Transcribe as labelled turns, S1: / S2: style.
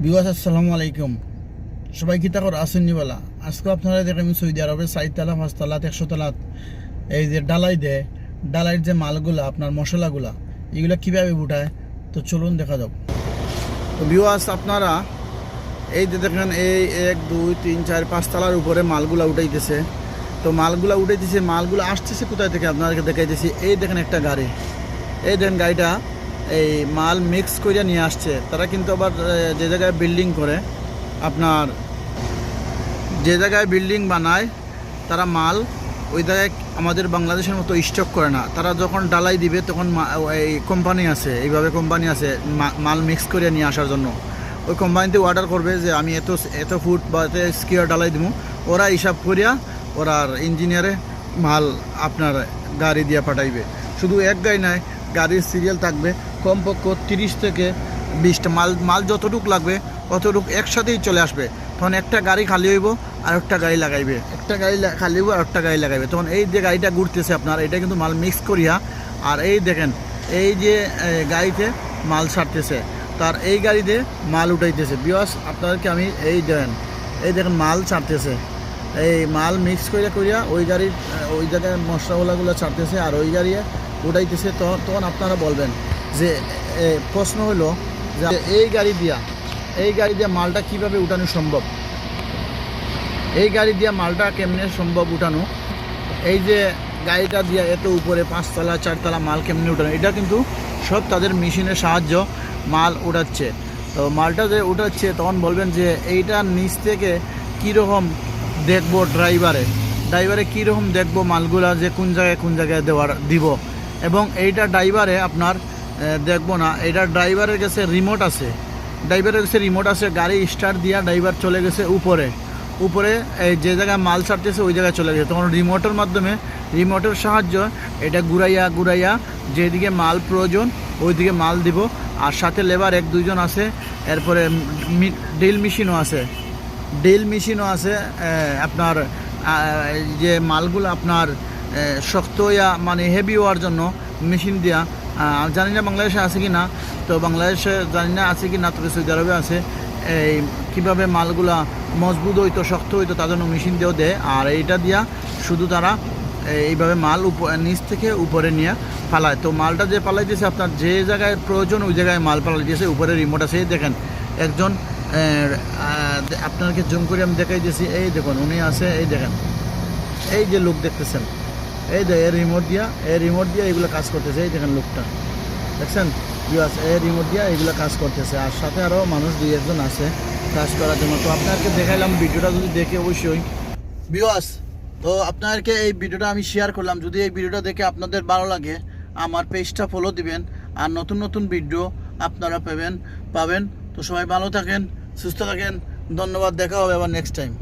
S1: বিওয়াস আসসালামু আলাইকুম। সবাই কি তাকর আসেননিবেলা আজকে আপনারা দেখেন আমি সৌদি আরবের 4 তলা 5 তলা 100 তলাত এই যে ডালাই দেয়, ডালাইয়ের যে মালগুলা আপনার মশলাগুলা এগুলা কিভাবে উঠায়, তো চলুন দেখা যাক। তো বিওয়াস আপনারা এই যে দেখেন এই 1 2 3 4 5 তলার উপরে মালগুলা উঠাইতেছে। তো মালগুলা উঠাইতেছে, মালগুলা আসতেছে কোথায় থেকে আপনাদেরকে দেখাইতেছি। এই দেখেন একটা গাড়ি, এই দেখেন গাড়িটা এই মাল মিক্স করে নিয়ে আসছে। তারা কিন্তু আবার যে জায়গায় বিল্ডিং করে, আপনার যে জায়গায় বিল্ডিং বানায় তারা মাল ওই জায়গায় আমাদের বাংলাদেশের মতো স্টক করে না। তারা যখন ডালাই দিবে তখন এই কোম্পানি আছে, এইভাবে কোম্পানি আছে মাল মিক্স করে নিয়ে আসার জন্য। ওই কোম্পানিতে অর্ডার করবে যে আমি এত ফুট বা এত স্কোয়ার ডালাই দিব, ওরা হিসাব করিয়া ওরা ইঞ্জিনিয়ারে মাল আপনার গাড়ি দিয়ে পাঠাইবে। শুধু এক গাড়ি নয়, গাড়ির সিরিয়াল থাকবে কমপক্ষে 30 থেকে 20টা মাল যতটুক লাগবে ততটুক একসাথেই চলে আসবে। তখন একটা গাড়ি খালি হইব আর একটা গাড়ি লাগাইবে, একটা গাড়ি খালি হইব আর একটা গাড়ি লাগাইবে। তখন এই যে গাড়িটা ঘুরতেছে আপনার, এটা কিন্তু মাল মিক্স করিয়া, আর এই দেখেন এই যে গাড়িতে মাল ছাড়তেছে, তার এই গাড়িতে মাল উঠাইতেছে। বিকজ আপনাদেরকে আমি এই দেখেন মাল ছাড়তেছে, এই মাল মিক্স করিয়া ওই গাড়ির ওই জায়গায় মশলাগুলো ছাড়তেছে আর ওই গাড়ি উঠাইতেছে। তখন আপনারা বলবেন যে প্রশ্ন হলো যে এই গাড়ি দিয়া মালটা কিভাবে উঠানো সম্ভব, এই গাড়ি দিয়া মালটা কেমনে সম্ভব উঠানো। এই যে গাড়িটা দিয়া এত উপরে 5 তলা 4 তলা মাল কেমনে উঠানো, এটা কিন্তু সব তাদের মেশিনের সাহায্য মাল উঠাচ্ছে। তো মালটা যে উঠাচ্ছে তখন বলবেন যে এইটার নিচ থেকে কীরকম দেখবো, ড্রাইভারে কীরকম দেখবো মালগুলা যে কোন জায়গায় দিব। এবং এইটা ড্রাইভারে আপনার দেখবো না, এটা ড্রাইভারের কাছে রিমোট আছে, গাড়ি স্টার্ট দিয়া ড্রাইভার চলে গেছে উপরে এই যে জায়গায় মাল ছাড়তেছে ওই জায়গায় চলে গেছে। তখন রিমোটের সাহায্য এটা ঘুরাইয়া যেদিকে মাল প্রয়োজন ওইদিকে মাল দিব। আর সাথে লেবার 1-2 জন আছে, এরপরে ড্রিল মেশিনও আছে আপনার যে মালগুলো আপনার শক্ত মানে হেভি হওয়ার জন্য মেশিন দিয়া। জানি না বাংলাদেশে আছে কি না, তো বাংলাদেশে জানি না আছে কি না, তবে সৌদি আরবে আছে। এই কীভাবে মালগুলা মজবুত হইতো শক্ত হইতো তার জন্য মেশিন দিয়েও দেয়। আর এইটা দিয়া শুধু তারা এইভাবে মাল নিচ থেকে উপরে নিয়ে পালায়। তো মালটা যে পালাইতেছে আপনার যে জায়গায় প্রয়োজন ওই জায়গায় মাল পালাইতেছে। উপরে রিমোট আছে, দেখেন একজন আপনাকে জুম করে আমি দেখাইতেছি। এই দেখুন উনি আছে, এই দেখেন এই যে লোক দেখতেছেন, এই যে রিমোট দিয়া এগুলো কাজ করতেছে। এই দেখেন লোকটা দেখছেন, এই রিমোট দিয়া এগুলো কাজ করতেছে। আর সাথে আরও মানুষ 2-1 জন আছে কাজ করার জন্য। তো আপনাকে দেখাইলাম, ভিডিওটা যদি দেখে অবশ্যই বিওয়াস, তো আপনাদেরকে এই ভিডিওটা আমি শেয়ার করলাম। যদি এই ভিডিওটা দেখে আপনাদের ভালো লাগে আমার পেজটা ফলো দিবেন, আর নতুন ভিডিও আপনারা পাবেন। তো সবাই ভালো থাকেন, সুস্থ থাকেন, ধন্যবাদ। দেখা হবে আবার নেক্সট টাইম।